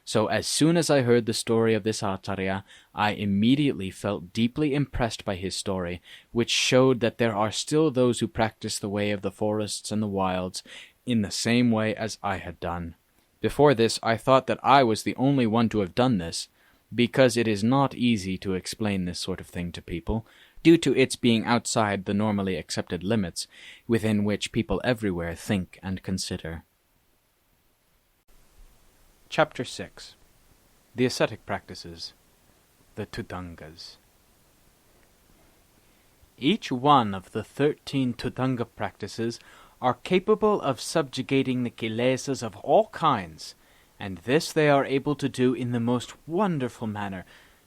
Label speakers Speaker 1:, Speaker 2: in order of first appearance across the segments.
Speaker 1: So as soon as I heard the story of this Acharya, I immediately felt deeply impressed by his story, which showed that there are still those who practice the way of the forests and the wilds in the same way as I had done. Before this, I thought that I was the only one to have done this, because it is not easy to explain this sort of thing to people, due to its being outside the normally accepted limits within which people everywhere think and consider. Chapter 6. The Ascetic Practices. The Dhutangas. Each one of the 13 Dhutanga practices are capable of subjugating the kilesas of all kinds, and this they are able to do in the most wonderful manner,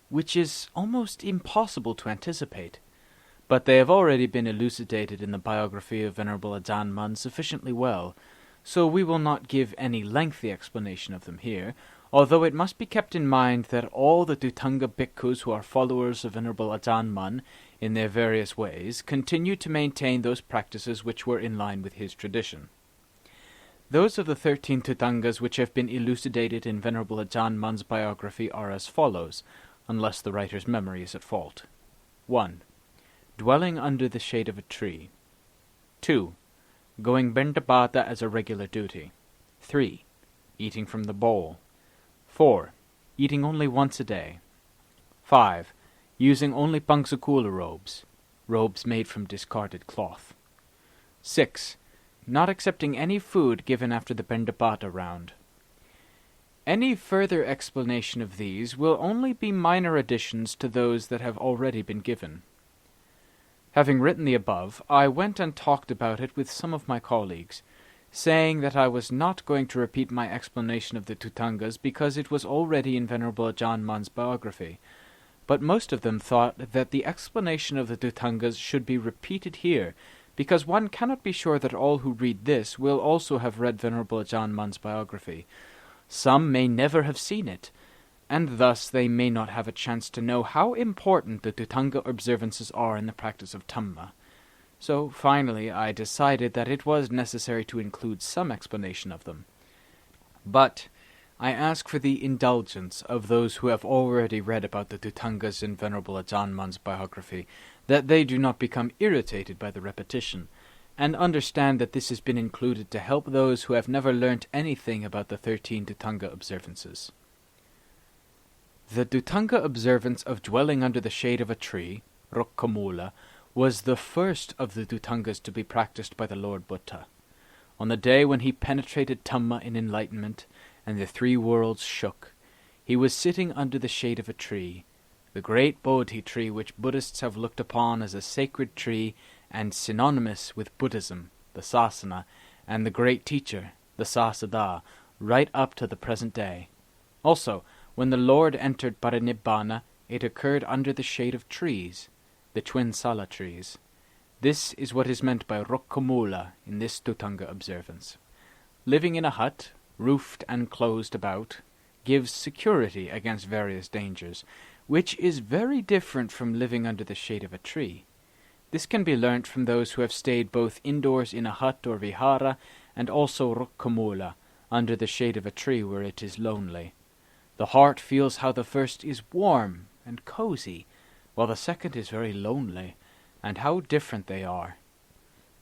Speaker 1: which is almost impossible to anticipate. But they have already been elucidated in the biography of Venerable Ajaan sufficiently well, so we will not give any lengthy explanation of them here, although it must be kept in mind that all the Dhutanga bhikkhus who are followers of Venerable Ajaan in their various ways continue to maintain those practices which were in line with his tradition. Those of the 13 Dhutangas which have been elucidated in Venerable Ajaan biography are as follows, unless the writer's memory is at fault. 1. Dwelling under the shade of a tree. 2. Going Paṭipadā as a regular duty. 3. Eating from the bowl. 4. Eating only once a day. 5. Using only pangsakula robes made from discarded cloth. 6. Not accepting any food given after the Paṭipadā round. Any further explanation of these will only be minor additions to those that have already been given. Having written the above, I went and talked about it with some of my colleagues, saying that I was not going to repeat my explanation of the Dhutangas because it was already in Venerable Ajaan biography, but most of them thought that the explanation of the Dhutangas should be repeated here, because one cannot be sure that all who read this will also have read Venerable Ajaan biography. Some may never have seen it, and thus they may not have a chance to know how important the Dhutanga observances are in the practice of Dhamma. So finally I decided that it was necessary to include some explanation of them. But I ask for the indulgence of those who have already read about the Dhutangas in Venerable Ajaan biography, that they do not become irritated by the repetition, and understand that this has been included to help those who have never learnt anything about the 13 Dhutanga observances. The Dhutanga observance of dwelling under the shade of a tree, Rukkamula, was the first of the Dhutangas to be practiced by the Lord Buddha. On the day when he penetrated Dhamma in enlightenment, and the 3 worlds shook, he was sitting under the shade of a tree, the great Bodhi tree which Buddhists have looked upon as a sacred tree and synonymous with Buddhism, the Sasana, and the great teacher, the Sasada, right up to the present day. Also, when the Lord entered Parinibbana, it occurred under the shade of trees, the twin Sala trees. This is what is meant by Rukkamula in this Dhutanga observance. Living in a hut, roofed and closed about, gives security against various dangers, which is very different from living under the shade of a tree. This can be learnt from those who have stayed both indoors in a hut or vihara, and also Rukkamula, under the shade of a tree where it is lonely. The heart feels how the first is warm and cozy, while the second is very lonely, and how different they are.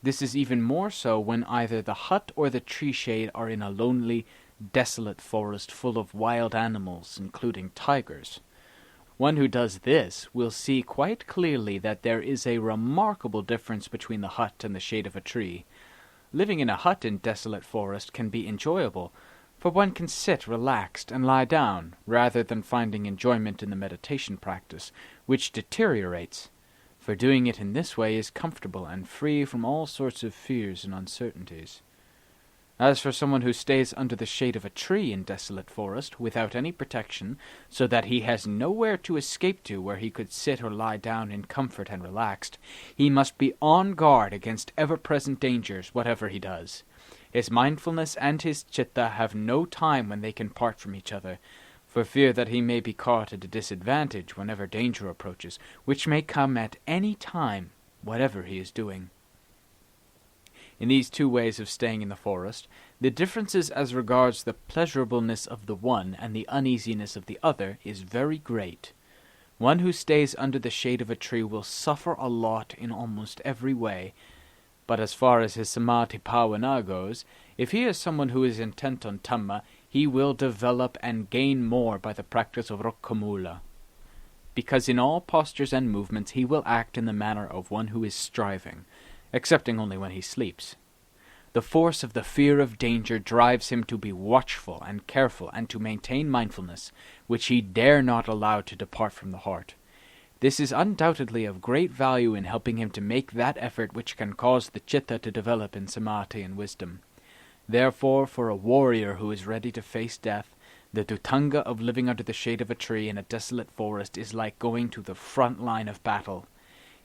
Speaker 1: This is even more so when either the hut or the tree shade are in a lonely, desolate forest full of wild animals, including tigers. One who does this will see quite clearly that there is a remarkable difference between the hut and the shade of a tree. Living in a hut in desolate forest can be enjoyable, for one can sit relaxed and lie down, rather than finding enjoyment in the meditation practice, which deteriorates, for doing it in this way is comfortable and free from all sorts of fears and uncertainties. As for someone who stays under the shade of a tree in desolate forest, without any protection, so that he has nowhere to escape to where he could sit or lie down in comfort and relaxed, he must be on guard against ever-present dangers, whatever he does. His mindfulness and his citta have no time when they can part from each other, for fear that he may be caught at a disadvantage whenever danger approaches, which may come at any time, whatever he is doing. In these two ways of staying in the forest, the differences as regards the pleasurableness of the one and the uneasiness of the other is very great. One who stays under the shade of a tree will suffer a lot in almost every way, but as far as his samadhi bhavana goes, if he is someone who is intent on Dhamma, he will develop and gain more by the practice of Rukkhamula, because in all postures and movements he will act in the manner of one who is striving, excepting only when he sleeps. The force of the fear of danger drives him to be watchful and careful and to maintain mindfulness, which he dare not allow to depart from the heart. This is undoubtedly of great value in helping him to make that effort which can cause the chitta to develop in samadhi and wisdom. Therefore, for a warrior who is ready to face death, the Dhutanga of living under the shade of a tree in a desolate forest is like going to the front line of battle.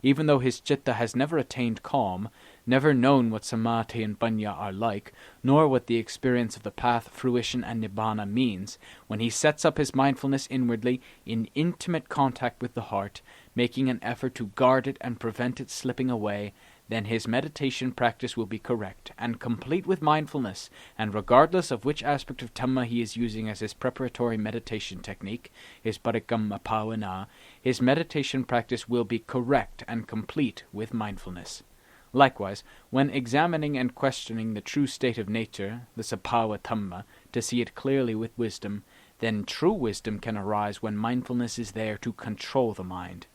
Speaker 1: Even though his chitta has never attained calm, never known what samadhi and panya are like, nor what the experience of the path, fruition, and nibbana means, when he sets up his mindfulness inwardly, in intimate contact with the heart, making an effort to guard it and prevent it slipping away, then his meditation practice will be correct and complete with mindfulness, and regardless of which aspect of Dhamma he is using as his preparatory meditation technique, his parikamma bhavana, his meditation practice will be correct and complete with mindfulness. Likewise, when examining and questioning the true state of nature, the sabhava Dhamma, to see it clearly with wisdom, then true wisdom can arise when mindfulness is there to control the mind.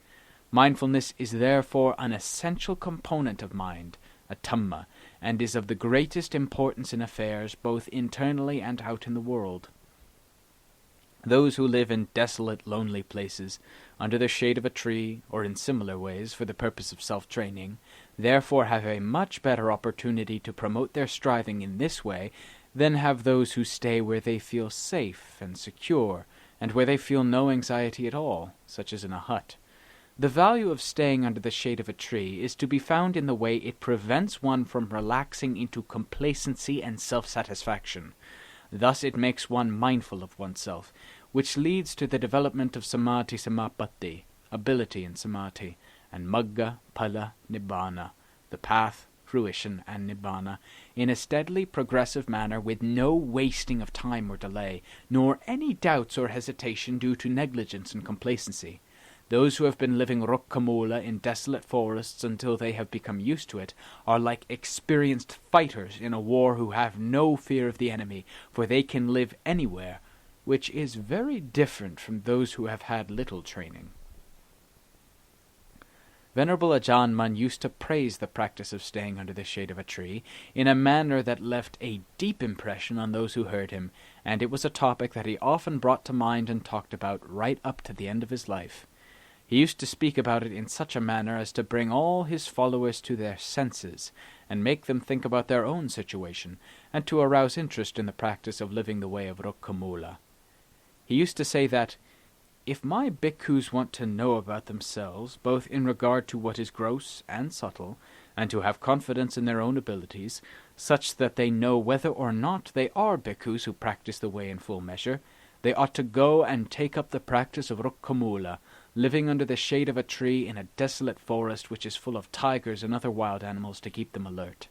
Speaker 1: Mindfulness is therefore an essential component of mind, a Dhamma, and is of the greatest importance in affairs both internally and out in the world. Those who live in desolate, lonely places, under the shade of a tree, or in similar ways for the purpose of self-training, therefore have a much better opportunity to promote their striving in this way than have those who stay where they feel safe and secure, and where they feel no anxiety at all, such as in a hut. The value of staying under the shade of a tree is to be found in the way it prevents one from relaxing into complacency and self-satisfaction. Thus it makes one mindful of oneself, which leads to the development of samadhi samapatti, ability in samadhi, and magga, phala, nibbana, the path, fruition, and nibbana, in a steadily progressive manner with no wasting of time or delay, nor any doubts or hesitation due to negligence and complacency. Those who have been living Rukkhamula in desolate forests until they have become used to it are like experienced fighters in a war who have no fear of the enemy, for they can live anywhere, which is very different from those who have had little training. Venerable Ajaan used to praise the practice of staying under the shade of a tree in a manner that left a deep impression on those who heard him, and it was a topic that he often brought to mind and talked about right up to the end of his life. He used to speak about it in such a manner as to bring all his followers to their senses, and make them think about their own situation, and to arouse interest in the practice of living the way of Rukkhamula. He used to say that, if my bhikkhus want to know about themselves, both in regard to what is gross and subtle, and to have confidence in their own abilities, such that they know whether or not they are bhikkhus who practice the way in full measure, they ought to go and take up the practice of Rukkhamula, living under the shade of a tree in a desolate forest which is full of tigers and other wild animals to keep them alert.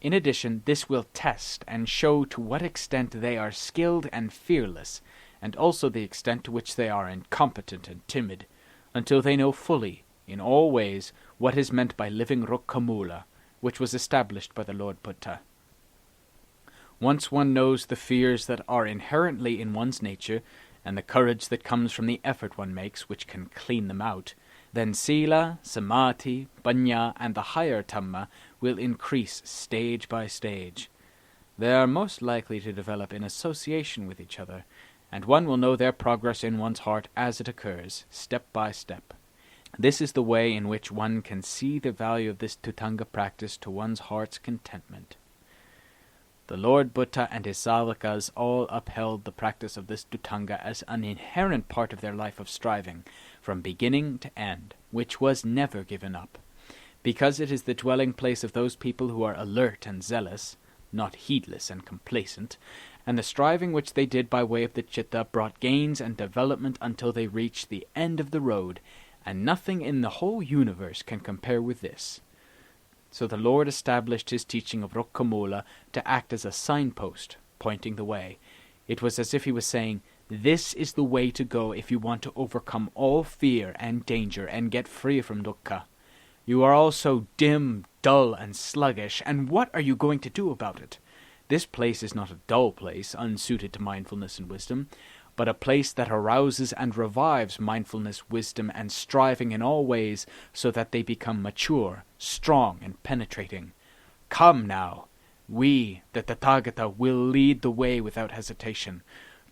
Speaker 1: In addition, this will test and show to what extent they are skilled and fearless, and also the extent to which they are incompetent and timid, until they know fully, in all ways, what is meant by living Rukkhamula, which was established by the Lord Buddha. Once one knows the fears that are inherently in one's nature, and the courage that comes from the effort one makes, which can clean them out, then sila, samadhi, panya, and the higher Dhamma will increase stage by stage. They are most likely to develop in association with each other, and one will know their progress in one's heart as it occurs, step by step. This is the way in which one can see the value of this Dhutanga practice to one's heart's contentment. The Lord Buddha and his Sāvakas all upheld the practice of this Dhutanga as an inherent part of their life of striving, from beginning to end, which was never given up, because it is the dwelling place of those people who are alert and zealous, not heedless and complacent, and the striving which they did by way of the chitta brought gains and development until they reached the end of the road, and nothing in the whole universe can compare with this. So the Lord established his teaching of Rukkamula to act as a signpost, pointing the way. It was as if he was saying, "This is the way to go if you want to overcome all fear and danger and get free from dukkha. You are all so dim, dull, and sluggish, and what are you going to do about it? This place is not a dull place, unsuited to mindfulness and wisdom, but a place that arouses and revives mindfulness, wisdom, and striving in all ways so that they become mature, strong, and penetrating. Come now. We, the Tathagata, will lead the way without hesitation.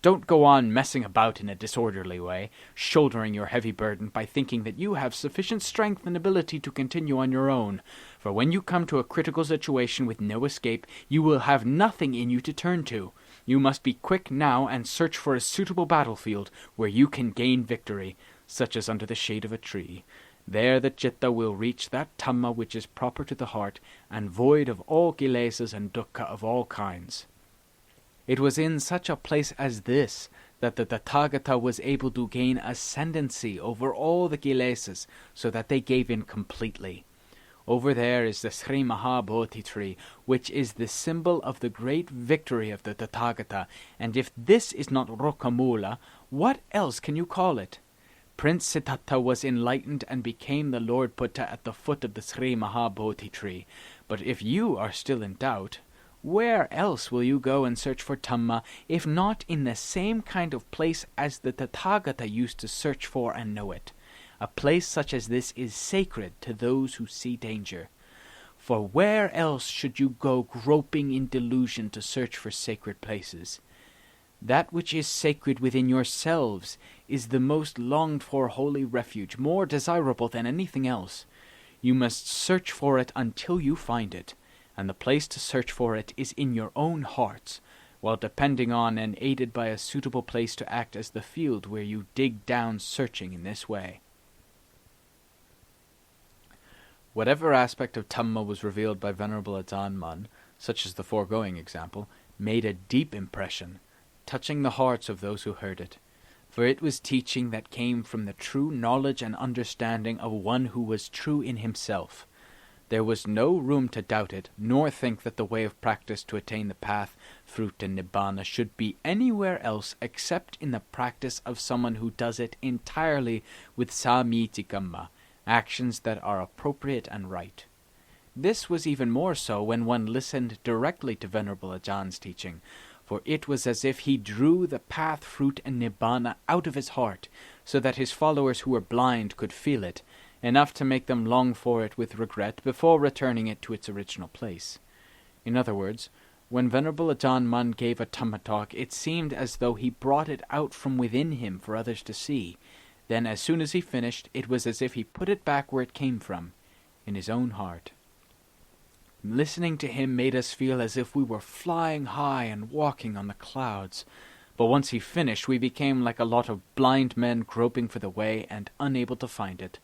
Speaker 1: Don't go on messing about in a disorderly way, shouldering your heavy burden by thinking that you have sufficient strength and ability to continue on your own. For when you come to a critical situation with no escape, you will have nothing in you to turn to. You must be quick now and search for a suitable battlefield where you can gain victory, such as under the shade of a tree. There the citta will reach that Dhamma which is proper to the heart and void of all kilesas and dukkha of all kinds." It was in such a place as this that the Tathagata was able to gain ascendancy over all the kilesas, so that they gave in completely. Over there is the Sri Mahabodhi tree, which is the symbol of the great victory of the Tathagata, and if this is not Rukkamula, what else can you call it? Prince Siddhartha was enlightened and became the Lord Buddha at the foot of the Sri Mahabodhi tree, but if you are still in doubt, where else will you go and search for Dhamma, if not in the same kind of place as the Tathagata used to search for and know it? A place such as this is sacred to those who see danger. For where else should you go groping in delusion to search for sacred places? That which is sacred within yourselves is the most longed-for holy refuge, more desirable than anything else. You must search for it until you find it, and the place to search for it is in your own hearts, while depending on and aided by a suitable place to act as the field where you dig down searching in this way. Whatever aspect of Dhamma was revealed by Venerable Ajaan Mun, such as the foregoing example, made a deep impression, touching the hearts of those who heard it, for it was teaching that came from the true knowledge and understanding of one who was true in himself. There was no room to doubt it, nor think that the way of practice to attain the path, fruit, and nibbana should be anywhere else except in the practice of someone who does it entirely with samītikamma, actions that are appropriate and right. This was even more so when one listened directly to Venerable Ajaan's teaching, for it was as if he drew the path, fruit, and nibbana out of his heart, so that his followers who were blind could feel it, enough to make them long for it with regret before returning it to its original place. In other words, when Venerable Ajaan Mun gave a Dhamma talk, it seemed as though he brought it out from within him for others to see. Then, as soon as he finished, it was as if he put it back where it came from, in his own heart. Listening to him made us feel as if we were flying high and walking on the clouds. But once he finished, we became like a lot of blind men groping for the way and unable to find it.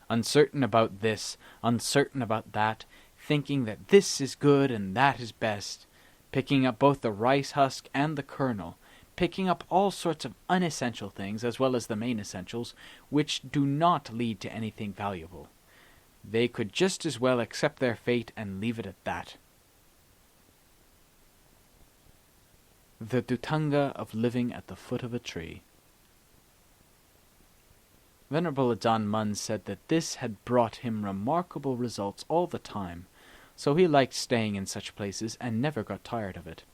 Speaker 1: Uncertain about this, uncertain about that, thinking that this is good and that is best, picking up both the rice husk and the kernel, picking up all sorts of unessential things as well as the main essentials, which do not lead to anything valuable. They could just as well accept their fate and leave it at that. The Dhutanga of living at the foot of a tree. Venerable Ajaan Mun said that this had brought him remarkable results all the time, so he liked staying in such places and never got tired of it.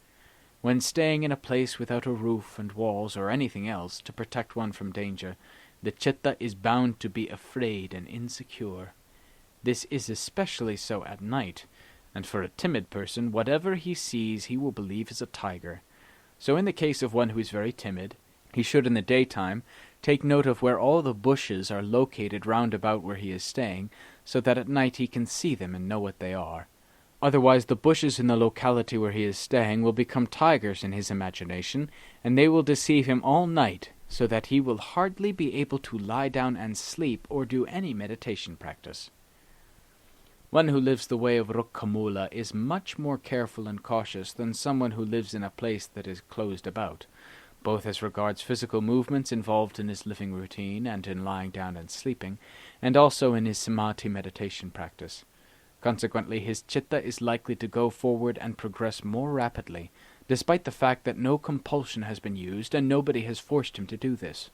Speaker 1: When staying in a place without a roof and walls or anything else to protect one from danger, the citta is bound to be afraid and insecure. This is especially so at night, and for a timid person, whatever he sees he will believe is a tiger. So in the case of one who is very timid, he should in the daytime take note of where all the bushes are located round about where he is staying, so that at night he can see them and know what they are. Otherwise the bushes in the locality where he is staying will become tigers in his imagination, and they will deceive him all night, so that he will hardly be able to lie down and sleep or do any meditation practice. One who lives the way of Rukkamula is much more careful and cautious than someone who lives in a place that is closed about, both as regards physical movements involved in his living routine and in lying down and sleeping, and also in his samadhi meditation practice. Consequently, his chitta is likely to go forward and progress more rapidly, despite the fact that no compulsion has been used and nobody has forced him to do this.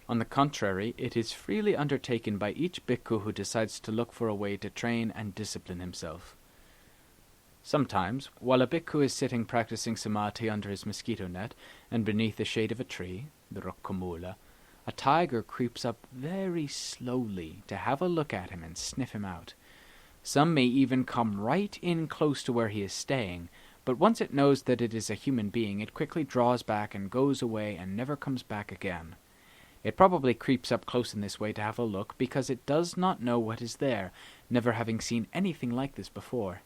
Speaker 1: On the contrary, it is freely undertaken by each bhikkhu who decides to look for a way to train and discipline himself. Sometimes, while a bhikkhu is sitting practicing samadhi under his mosquito net and beneath the shade of a tree, the rukkamula, a tiger creeps up very slowly to have a look at him and sniff him out. Some may even come right in close to where he is staying, but once it knows that it is a human being, it quickly draws back and goes away and never comes back again. It probably creeps up close in this way to have a look because it does not know what is there, never having seen anything like this before.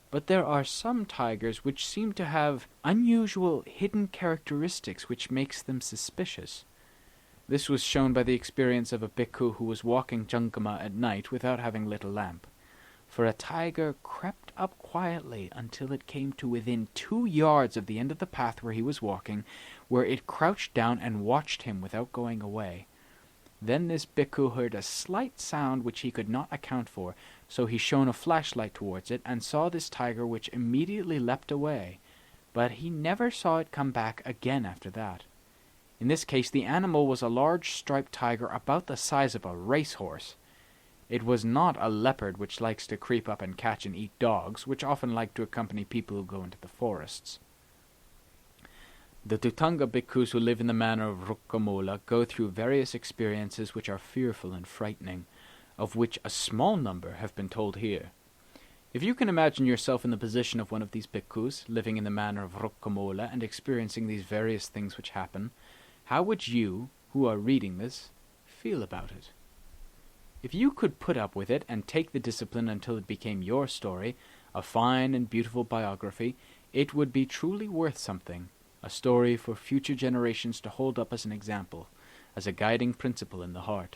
Speaker 1: But there are some tigers which seem to have unusual hidden characteristics which makes them suspicious. This was shown by the experience of a bhikkhu who was walking Jangama at night without having lit a lamp. For a tiger crept up quietly until it came to within 2 yards of the end of the path where he was walking, where it crouched down and watched him without going away. Then this bhikkhu heard a slight sound which he could not account for, so he shone a flashlight towards it and saw this tiger, which immediately leapt away, but he never saw it come back again after that. In this case the animal was a large striped tiger about the size of a racehorse. It was not a leopard which likes to creep up and catch and eat dogs, which often like to accompany people who go into the forests. The Dhutanga bhikkhus who live in the manner of Rukkamula go through various experiences which are fearful and frightening, of which a small number have been told here. If you can imagine yourself in the position of one of these bhikkhus, living in the manner of Rukkamula and experiencing these various things which happen, how would you, who are reading this, feel about it? If you could put up with it and take the discipline until it became your story, a fine and beautiful biography, it would be truly worth something, a story for future generations to hold up as an example, as a guiding principle in the heart.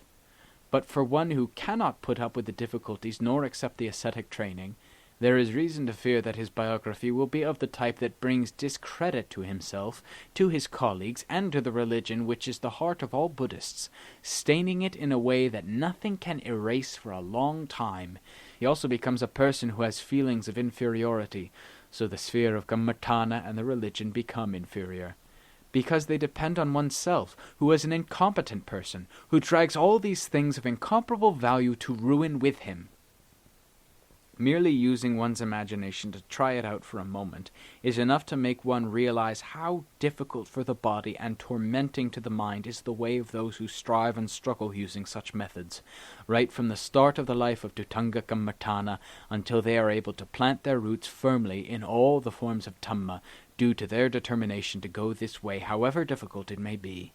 Speaker 1: But for one who cannot put up with the difficulties nor accept the ascetic training, there is reason to fear that his biography will be of the type that brings discredit to himself, to his colleagues, and to the religion which is the heart of all Buddhists, staining it in a way that nothing can erase for a long time. He also becomes a person who has feelings of inferiority, so the sphere of Kammatthana and the religion become inferior, because they depend on oneself, who is an incompetent person, who drags all these things of incomparable value to ruin with him. Merely using one's imagination to try it out for a moment is enough to make one realize how difficult for the body and tormenting to the mind is the way of those who strive and struggle using such methods, right from the start of the life of Dhutanga Kammatthana until they are able to plant their roots firmly in all the forms of Dhamma, due to their determination to go this way, however difficult it may be.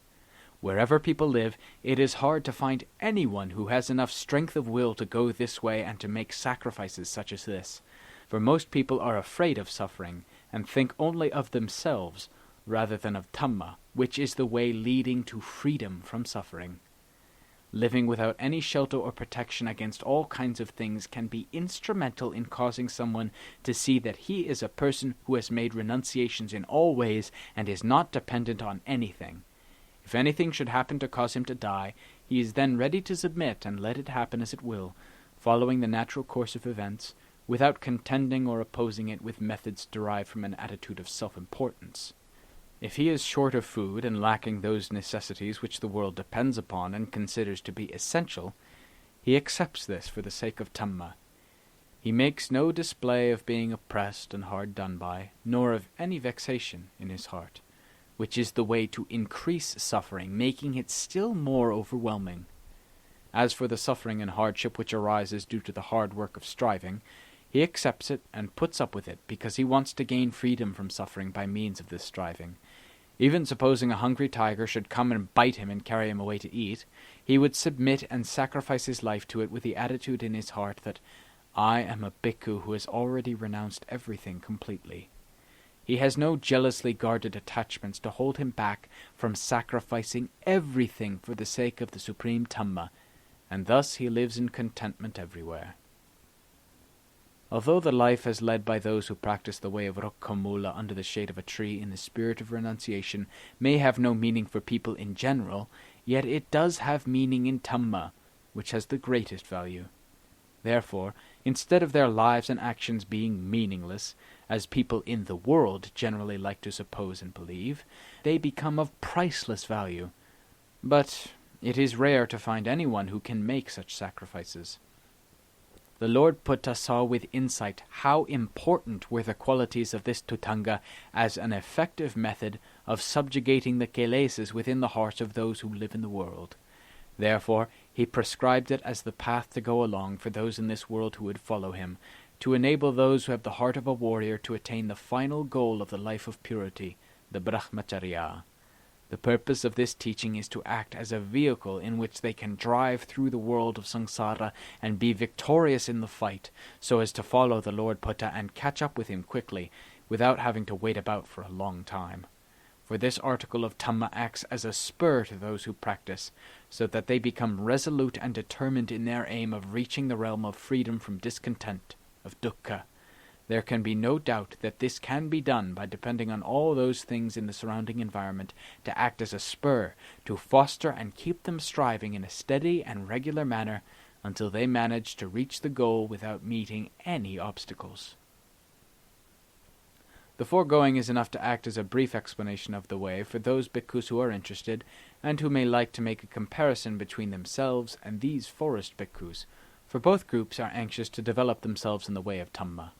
Speaker 1: Wherever people live, it is hard to find anyone who has enough strength of will to go this way and to make sacrifices such as this, for most people are afraid of suffering, and think only of themselves, rather than of Dhamma, which is the way leading to freedom from suffering. Living without any shelter or protection against all kinds of things can be instrumental in causing someone to see that he is a person who has made renunciations in all ways and is not dependent on anything. If anything should happen to cause him to die, he is then ready to submit and let it happen as it will, following the natural course of events, without contending or opposing it with methods derived from an attitude of self-importance. If he is short of food and lacking those necessities which the world depends upon and considers to be essential, he accepts this for the sake of Dhamma. He makes no display of being oppressed and hard done by, nor of any vexation in his heart, which is the way to increase suffering, making it still more overwhelming. As for the suffering and hardship which arises due to the hard work of striving, he accepts it and puts up with it because he wants to gain freedom from suffering by means of this striving. Even supposing a hungry tiger should come and bite him and carry him away to eat, he would submit and sacrifice his life to it with the attitude in his heart that, I am a bhikkhu who has already renounced everything completely. He has no jealously guarded attachments to hold him back from sacrificing everything for the sake of the supreme Dhamma, and thus he lives in contentment everywhere. Although the life as led by those who practice the way of Rukkamula under the shade of a tree in the spirit of renunciation may have no meaning for people in general, yet it does have meaning in Dhamma, which has the greatest value. Therefore, Instead of their lives and actions being meaningless, as people in the world generally like to suppose and believe, they become of priceless value. But it is rare to find anyone who can make such sacrifices. The Lord Buddha saw with insight how important were the qualities of this Dhutanga as an effective method of subjugating the kilesas within the hearts of those who live in the world. Therefore, he prescribed it as the path to go along for those in this world who would follow him, to enable those who have the heart of a warrior to attain the final goal of the life of purity, the Brahmacharya. The purpose of this teaching is to act as a vehicle in which they can drive through the world of samsara and be victorious in the fight, so as to follow the Lord Buddha and catch up with him quickly, without having to wait about for a long time. For this article of Dhamma acts as a spur to those who practice, so that they become resolute and determined in their aim of reaching the realm of freedom from discontent, of dukkha. There can be no doubt that this can be done by depending on all those things in the surrounding environment to act as a spur, to foster and keep them striving in a steady and regular manner until they manage to reach the goal without meeting any obstacles. The foregoing is enough to act as a brief explanation of the way for those bhikkhus who are interested and who may like to make a comparison between themselves and these forest bhikkhus, for both groups are anxious to develop themselves in the way of Dhamma.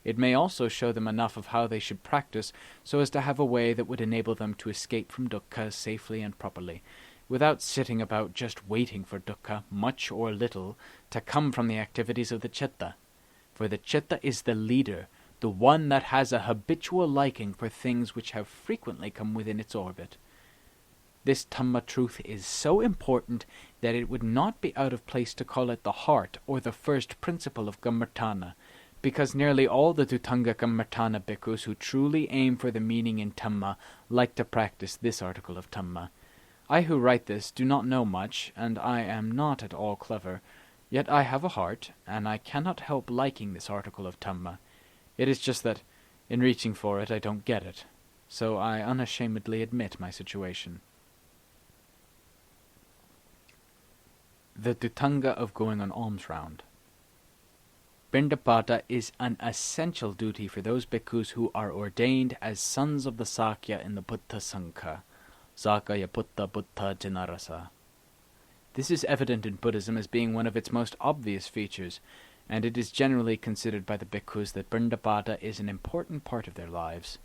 Speaker 1: It may also show them enough of how they should practice so as to have a way that would enable them to escape from dukkha safely and properly, without sitting about just waiting for dukkha, much or little, to come from the activities of the citta. For the citta is the leader, the one that has a habitual liking for things which have frequently come within its orbit. This Dhamma truth is so important that it would not be out of place to call it the heart or the first principle of Kammatthana, because nearly all the Dhutanga Kammatthana bhikkhus who truly aim for the meaning in Dhamma like to practice this article of Dhamma. I who write this do not know much, and I am not at all clever, yet I have a heart, and I cannot help liking this article of Dhamma. It is just that, in reaching for it, I don't get it, so I unashamedly admit my situation. The Dhutanga of going on alms round. Paṭipadā is an essential duty for those bhikkhus who are ordained as sons of the Sakya in the Buddha Sangha, Sakaya Putta Buddha Janarasa. This is evident in Buddhism as being one of its most obvious features, and it is generally considered by the bhikkhus that Paṭipadā is an important part of their lives.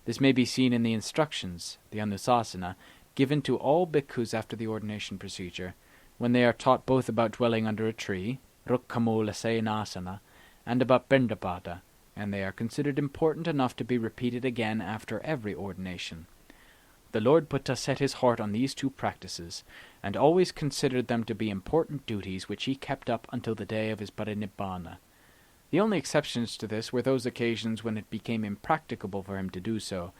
Speaker 1: This may be seen in the instructions, the Anusasana, given to all bhikkhus after the ordination procedure, when they are taught both about dwelling under a tree, Rukkhamula Sayanasana, and about Paṭipadā, and they are considered important enough to be repeated again after every ordination. The Lord Buddha set his heart on these two practices, and always considered them to be important duties which he kept up until the day of his parinibbana. The only exceptions to this were those occasions when it became impracticable for him to do so,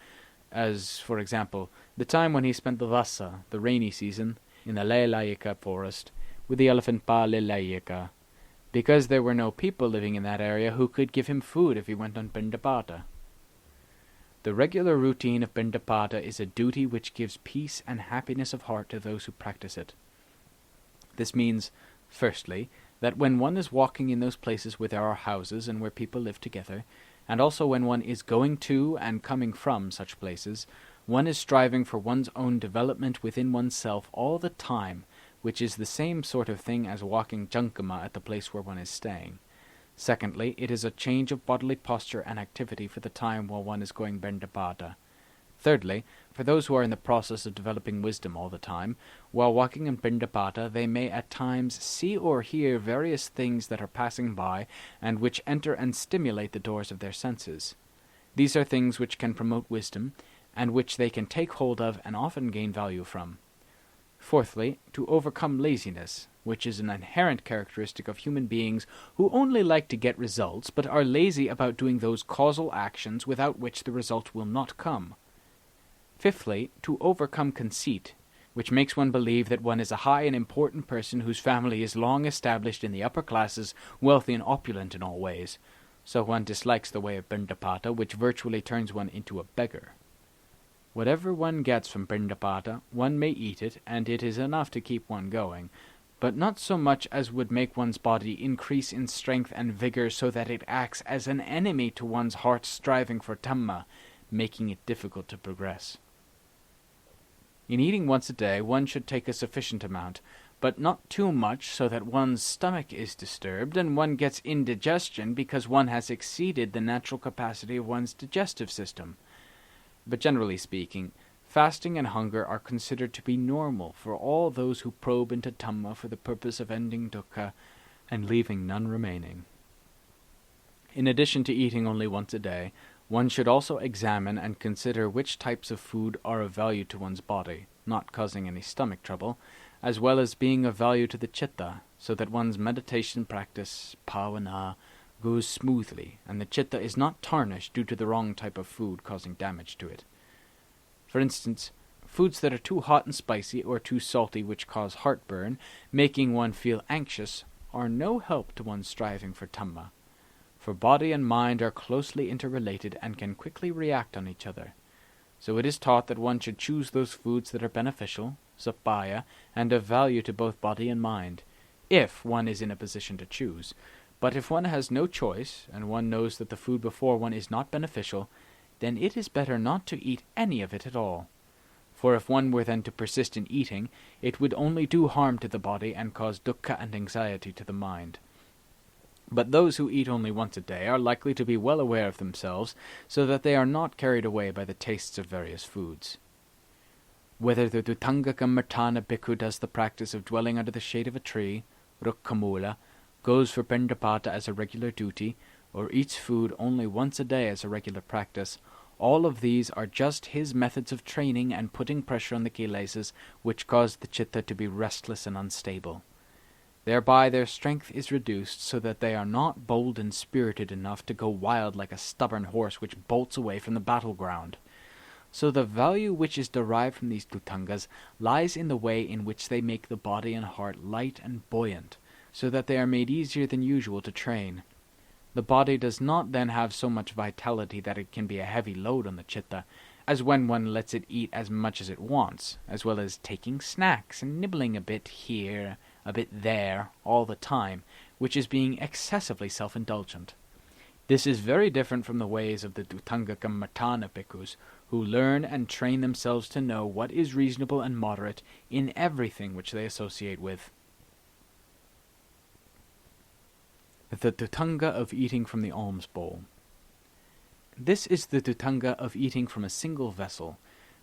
Speaker 1: as, for example, the time when he spent the Vasa, the rainy season, in the Lelayika forest, with the elephant Pa Lelayika, because there were no people living in that area who could give him food if he went on Paṭipadā. The regular routine of Paṭipadā is a duty which gives peace and happiness of heart to those who practice it. This means, firstly, that when one is walking in those places where there are houses and where people live together, and also when one is going to and coming from such places, one is striving for one's own development within oneself all the time, which is the same sort of thing as walking jankama at the place where one is staying. Secondly, it is a change of bodily posture and activity for the time while one is going Paṭipadā. Thirdly, for those who are in the process of developing wisdom all the time, while walking in Paṭipadā they may at times see or hear various things that are passing by and which enter and stimulate the doors of their senses. These are things which can promote wisdom, and which they can take hold of and often gain value from. Fourthly, to overcome laziness, which is an inherent characteristic of human beings who only like to get results but are lazy about doing those causal actions without which the result will not come. Fifthly, to overcome conceit, which makes one believe that one is a high and important person whose family is long established in the upper classes, wealthy and opulent in all ways, so one dislikes the way of Paṭipadā, which virtually turns one into a beggar. Whatever one gets from Paṭipadā, one may eat it, and it is enough to keep one going, but not so much as would make one's body increase in strength and vigor so that it acts as an enemy to one's heart striving for Dhamma, making it difficult to progress. In eating once a day, one should take a sufficient amount, but not too much so that one's stomach is disturbed and one gets indigestion because one has exceeded the natural capacity of one's digestive system. But generally speaking, fasting and hunger are considered to be normal for all those who probe into Dhamma for the purpose of ending dukkha and leaving none remaining. In addition to eating only once a day, one should also examine and consider which types of food are of value to one's body, not causing any stomach trouble, as well as being of value to the citta, so that one's meditation practice, bhavana, goes smoothly, and the citta is not tarnished due to the wrong type of food causing damage to it. For instance, foods that are too hot and spicy or too salty which cause heartburn, making one feel anxious, are no help to one's striving for Dhamma. For body and mind are closely interrelated and can quickly react on each other. So it is taught that one should choose those foods that are beneficial, sappaya, and of value to both body and mind, if one is in a position to choose. But if one has no choice, and one knows that the food before one is not beneficial, then it is better not to eat any of it at all. For if one were then to persist in eating, it would only do harm to the body and cause dukkha and anxiety to the mind. But those who eat only once a day are likely to be well aware of themselves, so that they are not carried away by the tastes of various foods. Whether the Dhutanga Kammatthana bhikkhu does the practice of dwelling under the shade of a tree, rukkhamula, goes for Paṭipadā as a regular duty, or eats food only once a day as a regular practice, all of these are just his methods of training and putting pressure on the kilesas which cause the citta to be restless and unstable. Thereby their strength is reduced so that they are not bold and spirited enough to go wild like a stubborn horse which bolts away from the battleground. So the value which is derived from these Dhutangas lies in the way in which they make the body and heart light and buoyant, so that they are made easier than usual to train. The body does not then have so much vitality that it can be a heavy load on the citta, as when one lets it eat as much as it wants, as well as taking snacks and nibbling a bit here, a bit there, all the time, which is being excessively self-indulgent. This is very different from the ways of the Dhutanga Kammatthana bhikkhus, who learn and train themselves to know what is reasonable and moderate in everything which they associate with. The Dhutanga of eating from the alms bowl. This is the Dhutanga of eating from a single vessel,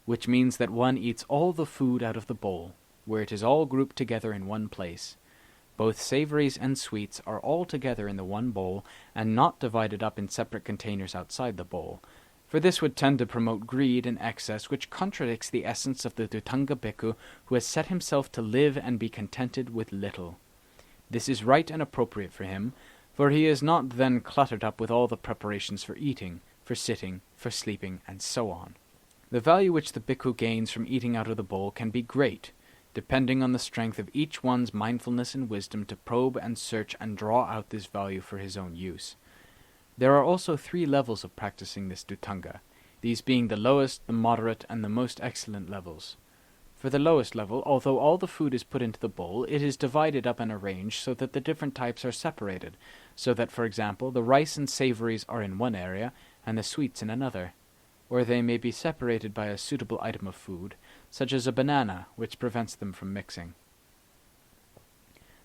Speaker 1: which means that one eats all the food out of the bowl, where it is all grouped together in one place. Both savories and sweets are all together in the one bowl, and not divided up in separate containers outside the bowl, for this would tend to promote greed and excess, which contradicts the essence of the Dhutanga bhikkhu who has set himself to live and be contented with little. This is right and appropriate for him, for he is not then cluttered up with all the preparations for eating, for sitting, for sleeping, and so on. The value which the bhikkhu gains from eating out of the bowl can be great, depending on the strength of each one's mindfulness and wisdom to probe and search and draw out this value for his own use. There are also 3 levels of practicing this Dhutanga, these being the lowest, the moderate, and the most excellent levels. For the lowest level, although all the food is put into the bowl, it is divided up and arranged so that the different types are separated, so that, for example, the rice and savories are in one area, and the sweets in another. Or they may be separated by a suitable item of food, such as a banana, which prevents them from mixing.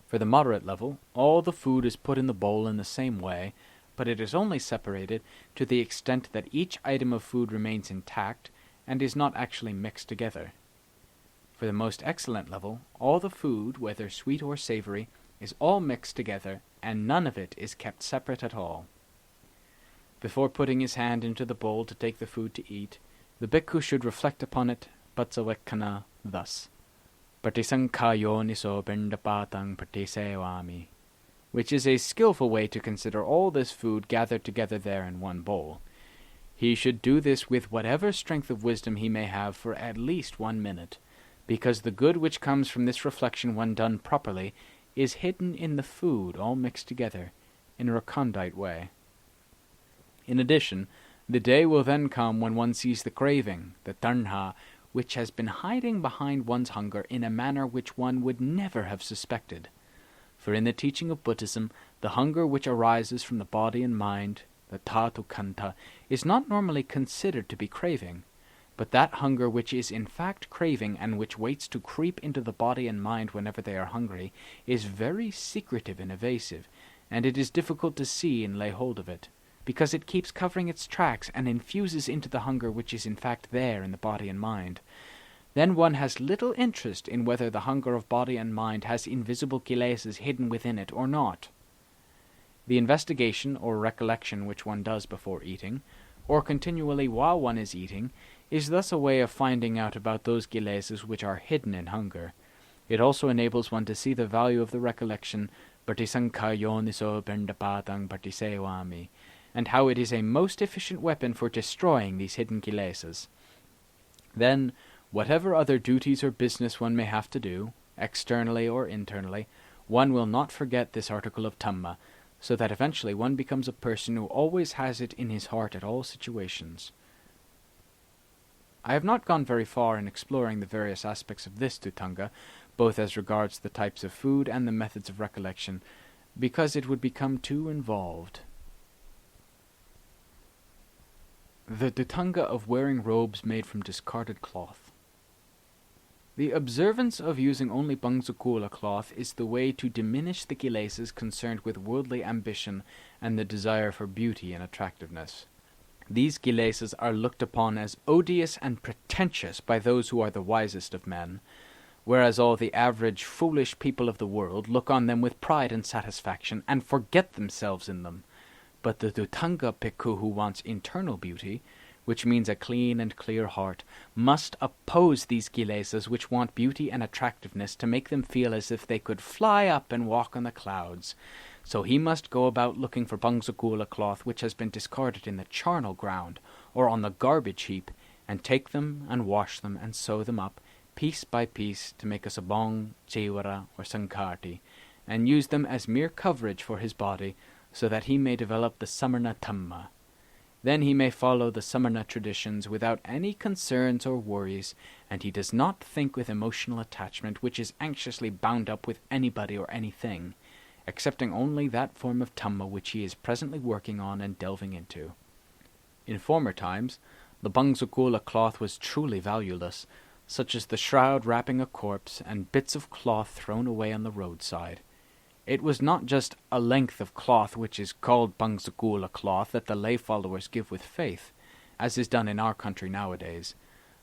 Speaker 1: For the moderate level, all the food is put in the bowl in the same way, but it is only separated to the extent that each item of food remains intact and is not actually mixed together. For the most excellent level, all the food, whether sweet or savory, is all mixed together, and none of it is kept separate at all. Before putting his hand into the bowl to take the food to eat, the bhikkhu should reflect upon it, patsavekkhana, thus, Patisankhayo niso pindapatang patisevami, which is a skillful way to consider all this food gathered together there in one bowl. He should do this with whatever strength of wisdom he may have for at least 1 minute, because the good which comes from this reflection when done properly is hidden in the food all mixed together, in a recondite way. In addition, the day will then come when one sees the craving, the tanha, which has been hiding behind one's hunger in a manner which one would never have suspected. For in the teaching of Buddhism, the hunger which arises from the body and mind, the Dhatu Kanta, is not normally considered to be craving, but that hunger which is in fact craving and which waits to creep into the body and mind whenever they are hungry is very secretive and evasive, and it is difficult to see and lay hold of it, because it keeps covering its tracks and infuses into the hunger which is in fact there in the body and mind. Then one has little interest in whether the hunger of body and mind has invisible kilesas hidden within it or not. The investigation or recollection which one does before eating, or continually while one is eating, is thus a way of finding out about those kilesas which are hidden in hunger. It also enables one to see the value of the recollection Patisankayoniso Paṭipadā Patisewami, and how it is a most efficient weapon for destroying these hidden kilesas. Then, whatever other duties or business one may have to do, externally or internally, one will not forget this article of Dhamma, so that eventually one becomes a person who always has it in his heart at all situations. I have not gone very far in exploring the various aspects of this Dhutanga, both as regards the types of food and the methods of recollection, because it would become too involved. The Dhutanga of wearing robes made from discarded cloth. The observance of using only Bangsukula cloth is the way to diminish the kilesas concerned with worldly ambition and the desire for beauty and attractiveness. These kilesas are looked upon as odious and pretentious by those who are the wisest of men, whereas all the average foolish people of the world look on them with pride and satisfaction and forget themselves in them. But the Dhutanga Bhikkhu who wants internal beauty, which means a clean and clear heart, must oppose these kilesas which want beauty and attractiveness to make them feel as if they could fly up and walk on the clouds. So he must go about looking for Bangsukula cloth which has been discarded in the charnel ground or on the garbage heap, and take them and wash them and sew them up, piece by piece, to make a sabong, chewara, or sankarti, and use them as mere coverage for his body, so that he may develop the Samarna Dhamma. Then he may follow the Samarna traditions without any concerns or worries, and he does not think with emotional attachment which is anxiously bound up with anybody or anything, accepting only that form of Dhamma which he is presently working on and delving into. In former times, the Bangsukula cloth was truly valueless, such as the shroud wrapping a corpse and bits of cloth thrown away on the roadside. It was not just a length of cloth which is called Bangsukula cloth that the lay followers give with faith, as is done in our country nowadays.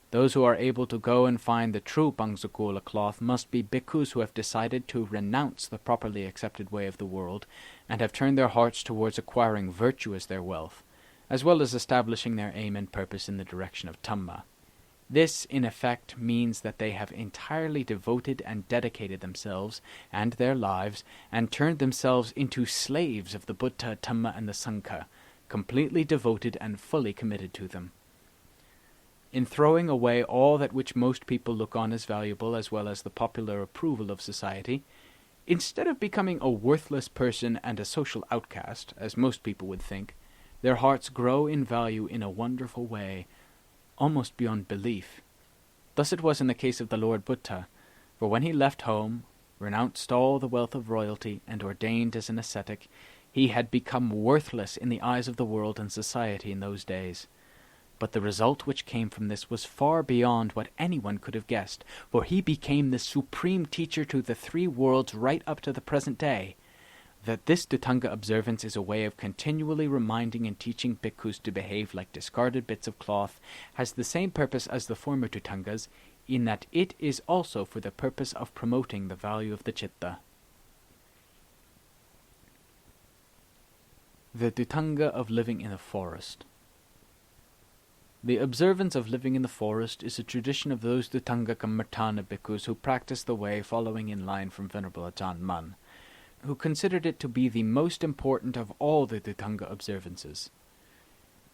Speaker 1: Those who are able to go and find the true Bangsukula cloth must be bhikkhus who have decided to renounce the properly accepted way of the world, and have turned their hearts towards acquiring virtue as their wealth, as well as establishing their aim and purpose in the direction of Dhamma. This, in effect, means that they have entirely devoted and dedicated themselves and their lives, and turned themselves into slaves of the Buddha, Dhamma, and the Sangha, completely devoted and fully committed to them. In throwing away all that which most people look on as valuable, as well as the popular approval of society, instead of becoming a worthless person and a social outcast, as most people would think, their hearts grow in value in a wonderful way, almost beyond belief. Thus it was in the case of the Lord Buddha, for when he left home, renounced all the wealth of royalty, and ordained as an ascetic, he had become worthless in the eyes of the world and society in those days. But the result which came from this was far beyond what anyone could have guessed, for he became the supreme teacher to the three worlds right up to the present day. That this Dhutanga observance is a way of continually reminding and teaching bhikkhus to behave like discarded bits of cloth has the same purpose as the former Dhutangas, in that it is also for the purpose of promoting the value of the citta. The Dhutanga of living in the forest. The observance of living in the forest is a tradition of those Dhutanga Kammartana bhikkhus who practice the way following in line from Venerable Ajaan, who considered it to be the most important of all the Dhutanga observances.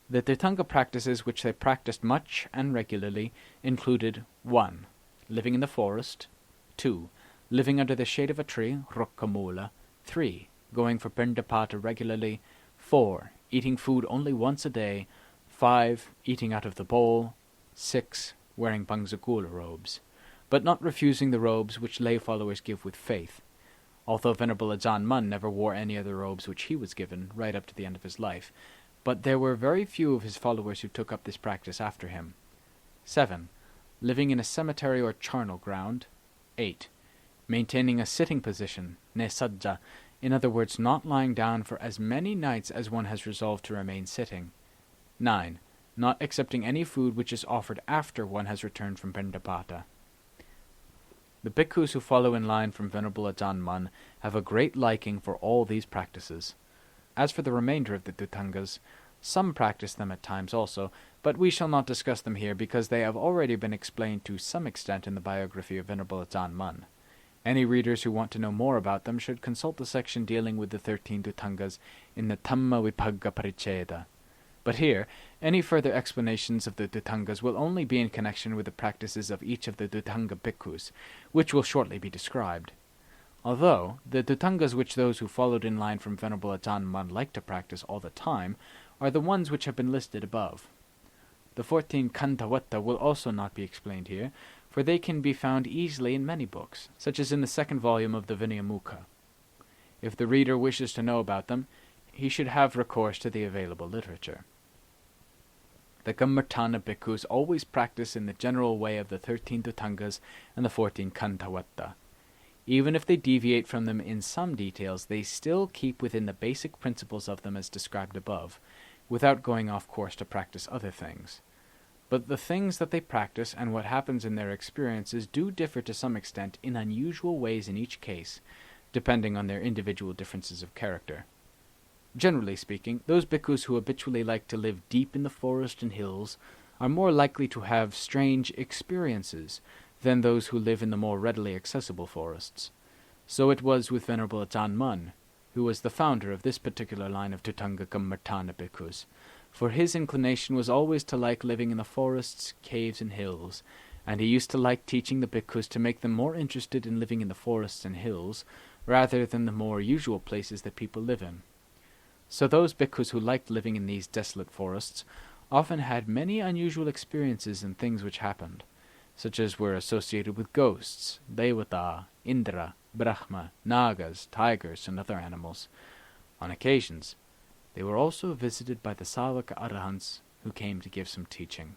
Speaker 1: The Dhutanga practices which they practiced much and regularly included 1. Living in the forest, 2. Living under the shade of a tree, Rokkamula, 3. Going for Paṭipadā regularly, 4. Eating food only once a day, 5. Eating out of the bowl, 6. wearing Bangsakula robes, but not refusing the robes which lay followers give with faith, although Venerable Ajaan Mun never wore any of the robes which he was given right up to the end of his life, but there were very few of his followers who took up this practice after him. 7. Living in a cemetery or charnel ground. 8. Maintaining a sitting position, nesajja, in other words, not lying down for as many nights as one has resolved to remain sitting. 9. Not accepting any food which is offered after one has returned from Paṭipadā. The bhikkhus who follow in line from Venerable Ajaan Mun have a great liking for all these practices. As for the remainder of the Dhutangas, some practice them at times also, but we shall not discuss them here because they have already been explained to some extent in the biography of Venerable Ajaan Mun. Any readers who want to know more about them should consult the section dealing with the 13 Dhutangas in the Dhamma Vibhagga Paricheda. But here, any further explanations of the Dhutangas will only be in connection with the practices of each of the Dhutanga bhikkhus, which will shortly be described. Although the Dhutangas which those who followed in line from Venerable Ajaan Mun like to practice all the time are the ones which have been listed above. The 14 Kantavatta will also not be explained here, for they can be found easily in many books, such as in the second volume of the Vinayamukha. If the reader wishes to know about them, he should have recourse to the available literature. The Kammartana bhikkhus always practice in the general way of the 13 Dhutangas and the 14 Kantavatta. Even if they deviate from them in some details, they still keep within the basic principles of them as described above, without going off course to practice other things. But the things that they practice and what happens in their experiences do differ to some extent in unusual ways in each case, depending on their individual differences of character. Generally speaking, those bhikkhus who habitually like to live deep in the forest and hills are more likely to have strange experiences than those who live in the more readily accessible forests. So it was with Venerable Ajaan Mun, who was the founder of this particular line of Dhutanga Kammartana bhikkhus, for his inclination was always to like living in the forests, caves, and hills, and he used to like teaching the bhikkhus to make them more interested in living in the forests and hills, rather than the more usual places that people live in. So those bhikkhus who liked living in these desolate forests often had many unusual experiences in things which happened, such as were associated with ghosts, Devata, Indra, Brahma, Nagas, tigers, and other animals. On occasions, they were also visited by the Sāvaka Arahants who came to give some teaching.